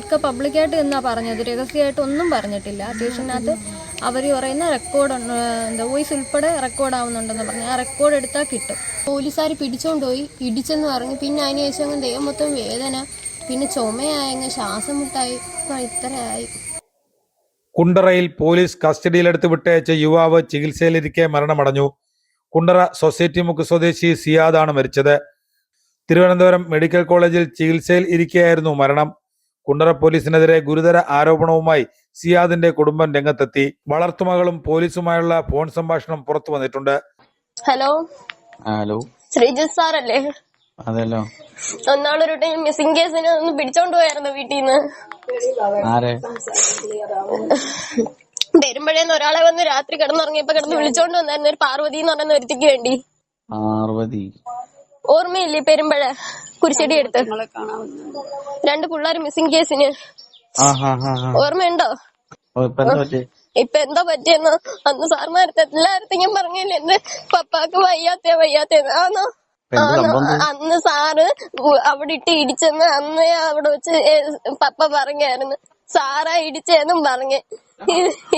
ഇക്ക പബ്ലിക്കായിട്ട് എന്നാ പറഞ്ഞത്, രഹസ്യമായിട്ട് ഒന്നും പറഞ്ഞിട്ടില്ല. സ്റ്റേഷനകത്ത് അവർ പറയുന്ന റെക്കോർഡ് എന്താ വോയിസ് ഉൾപ്പെടെ റെക്കോർഡ് ആവുന്നുണ്ടെന്ന് പറഞ്ഞു. ആ റെക്കോർഡ് എടുത്താൽ കിട്ടും. പോലീസുകാർ പിടിച്ചോണ്ട് പോയി ഇടിച്ചെന്ന് പറഞ്ഞു. പിന്നെ അതിന് ശേഷം അങ്ങ് ദേഹം മൊത്തം വേദന, പിന്നെ ചുമയായി, ശ്വാസം മുട്ടായി, ഇത്രയായി. കുണ്ടറയിൽ പോലീസ് കസ്റ്റഡിയിലെടുത്ത് വിട്ടയച്ച യുവാവ് ചികിത്സയിലിരിക്കെ മരണമടഞ്ഞു. കുണ്ടറ സൊസൈറ്റി മുക്ക് സ്വദേശി സിയാദാണ് മരിച്ചത്. തിരുവനന്തപുരം മെഡിക്കൽ കോളേജിൽ ചികിത്സയിൽ ഇരിക്കെയായിരുന്നു മരണം. കുണ്ടറ പോലീസിനെതിരെ ഗുരുതര ആരോപണവുമായി സിയാദിന്റെ കുടുംബം രംഗത്തെത്തി. വളർത്തുമകളും പോലീസുമായുള്ള ഫോൺ സംഭാഷണം പുറത്തു വന്നിട്ടുണ്ട്. ഹലോ ഹലോ, ശ്രീജിത്ത് സാറല്ലേ? അതെല്ലോ. ഒന്നാളൊരു ടൈം മിസ്സിംഗ് കേസിന് ഒന്ന് പിടിച്ചോണ്ട് പോയായിരുന്നു വീട്ടിൽ നിന്ന്. ആരെ? പെരുമ്പഴേന്ന് ഒരാളെ വന്ന് രാത്രി കിടന്നുറങ്ങിയപ്പോ വിളിച്ചോണ്ട് വന്നായിരുന്നു, ഒരു പാർവതി എന്ന് പറയുന്ന ഒരുത്തിക്ക് വേണ്ടി. പാർവതി ഓർമ്മയില്ലേ? പെരുമ്പഴ കുരിശടി എടുത്ത് 2 പിള്ളേർ മിസ്സിംഗ് കേസിന്. ഓർമ്മയുണ്ടോ? ഇപ്പൊ എന്താ പറ്റിയെന്നോ? അന്ന് സാർമാരത്തെ എല്ലായിടത്തേക്കും പറഞ്ഞില്ലേ എന്റെ പപ്പാക്ക് വയ്യാത്തേന്ന്. ആന്നോ? അന്ന് സാറ് അവിടെ ഇട്ട് ഇടിച്ചെന്ന് അന്ന് അവിടെ വെച്ച് പപ്പ പറഞ്ഞായിരുന്നു. സാറാ ഇടിച്ചെന്നും പറഞ്ഞ്.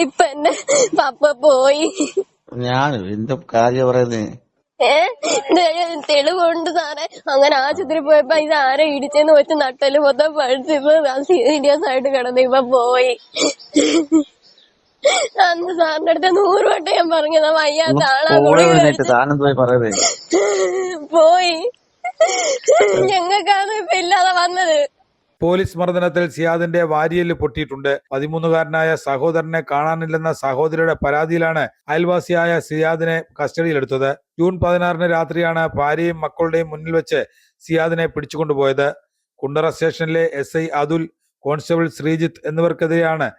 ഇപ്പൊ എന്റെ പപ്പ പോയി. ഞാൻ എന്താ കാര്യം പറയുന്നേ? തെളിവുണ്ട് സാറേ. അങ്ങനെ ആശുപത്രി പോയപ്പോ ഇത് ആരെ ഇടിച്ചെന്ന് വെച്ച് നട്ടല് മൊത്തം പഴുത്തിപ്പോ സീരിയസ് ആയിട്ട് കിടന്ന് ഇപ്പൊ പോയി. അന്ന് സാറിന്റെ അടുത്ത് 100 വട്ടം ഞാൻ പറഞ്ഞതാ വയ്യാത്ത ആളാ പോയി. ഞങ്ങൾക്കാണ് ഇപ്പൊ ഇല്ലാതെ വന്നത്. പോലീസ് മർദ്ദനത്തിൽ സിയാദിന്റെ വാരിയല് പൊട്ടിയിട്ടുണ്ട്. 13-കാരനായ സഹോദരനെ കാണാനില്ലെന്ന സഹോദരിയുടെ പരാതിയിലാണ് അയൽവാസിയായ സിയാദിനെ കസ്റ്റഡിയിലെടുത്തത്. ജൂൺ 16 രാത്രിയാണ് ഭാര്യയും മക്കളുടെയും മുന്നിൽ വെച്ച് സിയാദിനെ പിടിച്ചുകൊണ്ടുപോയത്. കുണ്ടറ സ്റ്റേഷനിലെ SI അതുൽ, കോൺസ്റ്റബിൾ ശ്രീജിത്ത് എന്നിവർക്കെതിരെയാണ്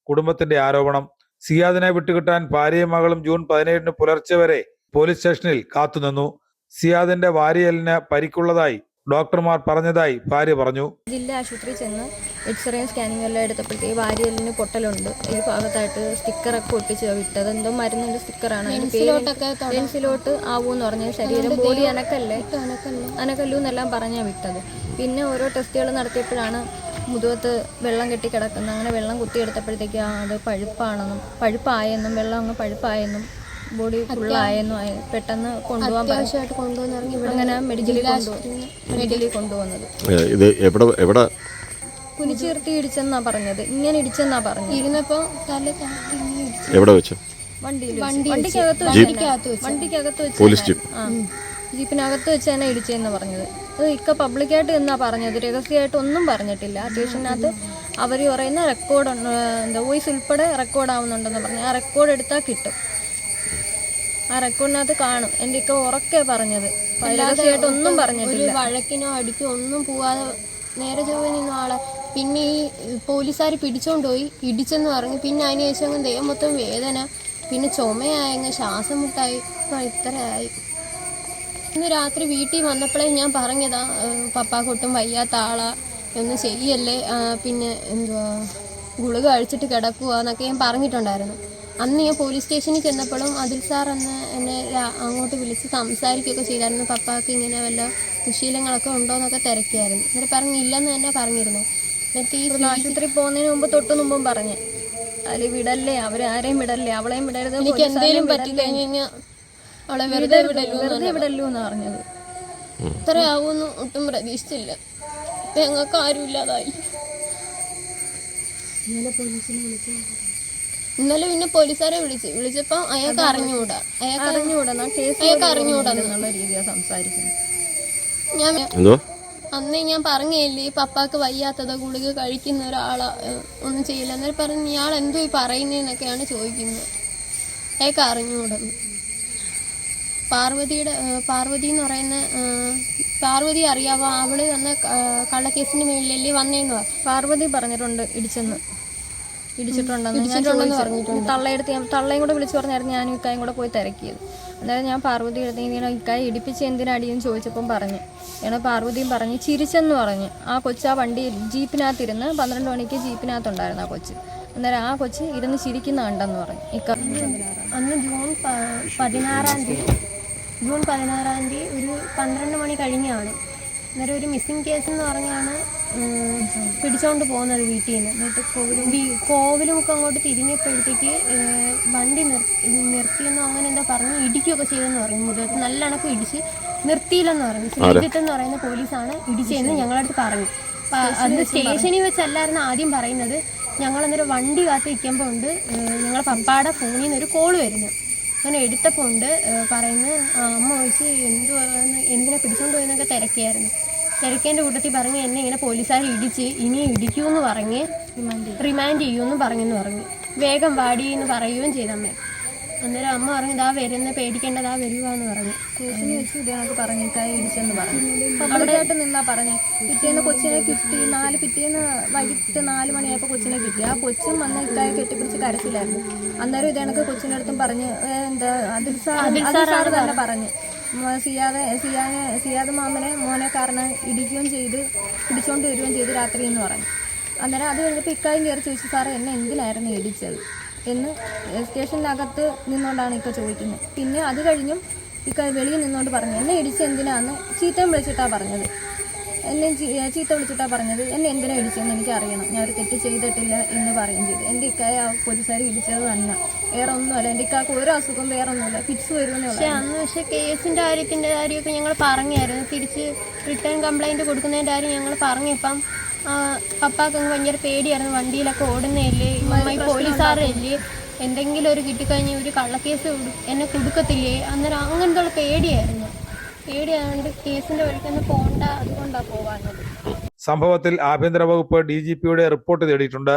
കുടുംബത്തിന്റെ ആരോപണം. സിയാദിനെ വിട്ടുകിട്ടാൻ ഭാര്യയും മകളും ജൂൺ 17 പുലർച്ചെ വരെ പോലീസ് സ്റ്റേഷനിൽ കാത്തുനിന്നു. സിയാദിന്റെ വാരിയലിന് പരിക്കുള്ളതായി ഡോക്ടർമാർ പറഞ്ഞതായി ഭാര്യ പറഞ്ഞു. ജില്ലാ ആശുപത്രിയിൽ ചെന്ന് എക്സ്റേയും സ്കാനിങ് എല്ലാം എടുത്തപ്പോഴത്തേക്ക് വാരിയലിന് പൊട്ടലുണ്ട്. ഈ ഭാഗത്തായിട്ട് സ്റ്റിക്കറൊക്കെ ഒട്ടിച്ച് വിട്ടത്. എന്തോ മരുന്നിന്റെ സ്റ്റിക്കറാണ്. പെൻസിലോട്ട് ആവൂന്ന് പറഞ്ഞത്. ശരീരം ബോഡി അനക്കല്ലു എന്നെല്ലാം പറഞ്ഞാ വിട്ടത്. പിന്നെ ഓരോ ടെസ്റ്റുകൾ നടത്തിയപ്പോഴാണ് മുതുകത്ത് വെള്ളം കെട്ടിക്കിടക്കുന്നത്. അങ്ങനെ വെള്ളം കുത്തിയെടുത്തപ്പോഴത്തേക്ക് അത് പഴുപ്പായെന്നും വെള്ളം അങ്ങ് പഴുപ്പായെന്നും ബോഡി ഫുള്ളായെന്നും പെട്ടെന്ന് കൊണ്ടുപോകാൻ അങ്ങനെ മെഡിക്കലിൽ കൊണ്ടുവന്നത്. ഇത് എവിടെ കുനിച്ചിർത്തി ഇടിച്ചെന്നാ പറഞ്ഞത്. ഇങ്ങനെ ഇടിച്ചെന്നാ പറഞ്ഞത്. ഇരുന്നപ്പോ എവിടെ വെച്ച്? വണ്ടിക്കകത്ത് വെച്ച് ജീപ്പിനകത്ത് വെച്ച് തന്നെ ഇടിച്ചെന്ന് പറഞ്ഞത്. ഇക്ക പബ്ലിക്കായിട്ട് എന്നാ പറഞ്ഞത്, രഹസ്യമായിട്ട് ഒന്നും പറഞ്ഞിട്ടില്ല. സ്റ്റേഷനകത്ത് അവർ പറയുന്ന റെക്കോർഡ് എന്താ വോയിസ് ഉൾപ്പെടെ റെക്കോർഡ് ആവുന്നുണ്ടെന്ന് പറഞ്ഞു. ആ റെക്കോർഡ് എടുത്താൽ കിട്ടും. ആ റെക്കോർഡിനകത്ത് കാണും. എൻ്റെ ഇക്ക ഉറക്കെ പറഞ്ഞത്, രഹസ്യമായിട്ട് ഒന്നും പറഞ്ഞിട്ടില്ല. വഴക്കിനോ അടിക്കോ ഒന്നും പോവാതെ നേരെ ചൊവ്വേ നിന്ന ആളെ. പിന്നെ ഈ പോലീസുകാർ പിടിച്ചോണ്ട് പോയി ഇടിച്ചെന്ന് പറഞ്ഞു. പിന്നെ അതിന് ശേഷം അങ്ങ് ദേഹം മൊത്തം വേദന, പിന്നെ ചുമയായി, ശ്വാസം മുട്ടായി, ഇത്രയായി. ഇന്ന് രാത്രി വീട്ടിൽ വന്നപ്പോഴേ ഞാൻ പറഞ്ഞതാ, പപ്പാക്കൊട്ടും വയ്യാത്ത ആളാ, ഒന്നും ചെയ്യല്ലേ, പിന്നെ എന്തുവാ ഗുളിക കഴിച്ചിട്ട് കിടക്കുക എന്നൊക്കെ ഞാൻ പറഞ്ഞിട്ടുണ്ടായിരുന്നു. അന്ന് ഞാൻ പോലീസ് സ്റ്റേഷനിൽ ചെന്നപ്പോഴും അതിൽ സാർ അന്ന് എന്നെ അങ്ങോട്ട് വിളിച്ച് സംസാരിക്കുകയൊക്കെ ചെയ്തായിരുന്നു. പപ്പാക്ക് ഇങ്ങനെ വല്ല ദുശീലങ്ങളൊക്കെ ഉണ്ടോ എന്നൊക്കെ തിരക്കിയായിരുന്നു. എന്നിട്ട് പറഞ്ഞില്ലെന്ന് തന്നെ പറഞ്ഞിരുന്നു. എന്നിട്ട് ഈ ആശുപത്രി പോകുന്നതിന് മുമ്പ് തൊട്ട് മുമ്പും പറഞ്ഞ് അതിൽ വിടല്ലേ, അവരാരെയും വിടല്ലേ, അവളെയും വിടരുത്, എനിക്ക് എന്തെങ്കിലും പറ്റി കഴിഞ്ഞ് കഴിഞ്ഞാൽ അവളെ വെറുതെ വിടല്ലൂ എന്ന് പറഞ്ഞത്. ഇത്രയാവുമെന്ന് ഒട്ടും പ്രതീക്ഷിച്ചില്ല. ഇപ്പൊ ഞങ്ങൾക്ക് ആരും ഇല്ലാതായി. ഇന്നലെ പിന്നെ പോലീസുകാരെ വിളിച്ചപ്പോ അയാൾക്ക് അറിഞ്ഞുകൂടാ രീതിയാ സംസാരിക്കുന്നത്. അന്നേ ഞാൻ പറഞ്ഞില്ലേ പപ്പാക്ക് വയ്യാത്തത്, ഗുളിക കഴിക്കുന്ന ഒരാളാ, ഒന്നും ചെയ്യില്ല. എന്നേരം പറഞ്ഞു ഇയാൾ എന്തോ ഈ പറയുന്നതെന്നൊക്കെയാണ് ചോദിക്കുന്നത്. അയാൾക്ക് അറിഞ്ഞുകൂടെന്ന്. പാർവതി എന്ന് പറയുന്ന പാർവതി അറിയാവോ? അവള് വന്ന കള്ളക്കേസിന് മേളിലല്ലേ വന്നേന്ന് പറഞ്ഞു. പാർവതി പറഞ്ഞിട്ടുണ്ട് ഇടിച്ചിട്ടുണ്ടെന്ന് പറഞ്ഞിട്ടുണ്ട്. തള്ളയും കൂടെ വിളിച്ചു പറഞ്ഞായിരുന്നു. ഞാനും ഇക്കായും കൂടെ പോയി തിരക്കിയത്. അന്നേരം ഞാൻ പാർവതി ഇങ്ങനെ ഇക്കായി ഇടിപ്പിച്ച് എന്തിനടിയെന്ന് ചോദിച്ചപ്പം പറഞ്ഞു. പാർവതിയും പറഞ്ഞ് ചിരിച്ചെന്ന് പറഞ്ഞ്. ആ കൊച്ച് ആ വണ്ടി ജീപ്പിനകത്തിരുന്ന് 12 മണിക്ക് ജീപ്പിനകത്തുണ്ടായിരുന്നു ആ കൊച്ച്. അന്നേരം ആ കൊച്ച് ഇരുന്ന് ചിരിക്കുന്ന കണ്ടെന്ന് പറഞ്ഞു. അന്ന് ജൂൺ 16 ഒരു 12 മണി കഴിഞ്ഞാണ് അന്നേരം ഒരു മിസ്സിംഗ് കേസ് എന്ന് പറഞ്ഞാണ് പിടിച്ചോണ്ട് പോകുന്നത് വീട്ടിൽ നിന്ന്. എന്നിട്ട് കോവിലുമൊക്കെ അങ്ങോട്ട് തിരിഞ്ഞപ്പോഴത്തേക്ക് വണ്ടി നിർത്തിയെന്നോ അങ്ങനെ എന്താ പറഞ്ഞു ഇടിക്കുകയൊക്കെ ചെയ്തെന്ന് പറഞ്ഞു. മുഖത്ത് നല്ല അണക്കം ഇടിച്ച് നിർത്തിയില്ലെന്ന് പറഞ്ഞു. ശ്രീജിത്ത് എന്ന് പറയുന്ന പോലീസാണ് ഇടിച്ചതെന്ന് ഞങ്ങളടുത്ത് പറഞ്ഞു. അത് സ്റ്റേഷനിൽ വെച്ചല്ലായിരുന്നു ആദ്യം പറയുന്നത്. ഞങ്ങളന്നേരം വണ്ടി കാത്ത് നിൽക്കുമ്പോൾ ഉണ്ട് ഞങ്ങളെ പപ്പാടെ ഫോണിൽ നിന്ന് ഒരു കോള് വരുന്നു. അങ്ങനെ എടുത്തപ്പോൾ ഉണ്ട് പറയുന്നത് അമ്മ ചോദിച്ച് എന്തിനാ പിടിച്ചോണ്ട് പോയെന്നൊക്കെ തിരക്കിയായിരുന്നു. തിരക്കേൻ്റെ കൂട്ടത്തിൽ പറഞ്ഞ് എന്നെ ഇങ്ങനെ പോലീസുകാർ ഇടിച്ച് ഇനി ഇടിക്കൂന്ന് പറഞ്ഞ് റിമാൻഡ് ചെയ്യുമെന്ന് പറഞ്ഞു. വേഗം വാടി എന്ന് പറയുകയും ചെയ്തമ്മേ. അന്നേരം അമ്മ പറഞ്ഞു ഇതാ വരുന്ന പേടിക്കേണ്ടതാ വരുവാന്ന് പറഞ്ഞു. സ്റ്റേഷനിൽ വെച്ച് ഇതേക്ക് പറഞ്ഞു ഇക്കായി ഇടിച്ചെന്ന് പറഞ്ഞു. പബ്ലിക്കായിട്ട് നിന്നാ പറഞ്ഞേ. പിറ്റേന്ന് കൊച്ചിനെ കിട്ടി. പിറ്റേന്ന് വൈകിട്ട് 4 മണിയായപ്പോൾ കൊച്ചിനെ കിട്ടി. ആ കൊച്ചും വന്ന് ഇക്കായെ കെട്ടിപ്പിടിച്ച് കരച്ചിലായിരുന്നു. അന്നേരം ഇതേണക്ക് കൊച്ചിൻ്റെ അടുത്തും പറഞ്ഞ് എന്താ അതിൽ സാറ് തന്നെ പറഞ്ഞു സിയാദ് മോനെ കാരണം ഇടിക്കുകയും ചെയ്ത് പിടിച്ചോണ്ട് വരികയും ചെയ്ത് രാത്രി എന്ന് പറഞ്ഞു. അന്നേരം അത് കഴിഞ്ഞപ്പോൾ ഇക്കായും കയറി ചോദിച്ചു സാറേ എന്നെ എന്തിനായിരുന്നു ഇടിച്ചത് എന്ന് സ്റ്റേഷനിനകത്ത് നിന്നുകൊണ്ടാണ് ഇക്ക ചോദിക്കുന്നത്. പിന്നെ അത് കഴിഞ്ഞും ഇക്ക വെളിയിൽ നിന്നുകൊണ്ട് പറഞ്ഞു എന്നെ ഇടിച്ച് എന്തിനാന്ന് ചീത്തയും വിളിച്ചിട്ടാണ് പറഞ്ഞത്. എന്നെ ചീത്ത വിളിച്ചിട്ടാണ് പറഞ്ഞത്. എന്നെ എന്തിനാ ഇടിച്ചതെന്ന് എനിക്ക് അറിയണം. ഞാൻ ഒരു തെറ്റ് ചെയ്തിട്ടില്ല എന്ന് പറയുകയും ചെയ്തു. എൻ്റെ ഇക്കായ പോലീസുകാർ ഇടിച്ചത് തന്നെ, വേറെ ഒന്നുമല്ല. എൻ്റെ ഇക്കാക്ക് ഒരു അസുഖം വേറെ ഒന്നുമില്ല, ഫിക്സ് വരുമെന്നേ. പക്ഷേ കേസിൻ്റെ കാര്യമൊക്കെ ഞങ്ങൾ പറഞ്ഞായിരുന്നു. തിരിച്ച് റിട്ടേൺ കംപ്ലൈൻറ്റ് കൊടുക്കുന്നതിൻ്റെ കാര്യം ഞങ്ങൾ പറഞ്ഞപ്പം പപ്പാക്ക് അങ്ങ് ഭയങ്കര പേടിയായിരുന്നു. വണ്ടിയിലൊക്കെ ഓടുന്നതല്ലേ, പോലീസുകാരല്ലേ, എന്തെങ്കിലും ഒരു കിട്ടിക്കഴിഞ്ഞ് ഒരു കള്ളക്കേസ് എന്നെ കൊടുക്കത്തില്ലേ, അന്നേരം അങ്ങനത്തെ ഉള്ള പേടിയായതുകൊണ്ട് കേസിന്റെ വഴിക്കൊന്നും പോകണ്ട, അതുകൊണ്ടാണ് പോവാഞ്ഞത്. സംഭവത്തിൽ ആഭ്യന്തര വകുപ്പ് DGPയുടെ റിപ്പോർട്ട് തേടിയിട്ടുണ്ട്.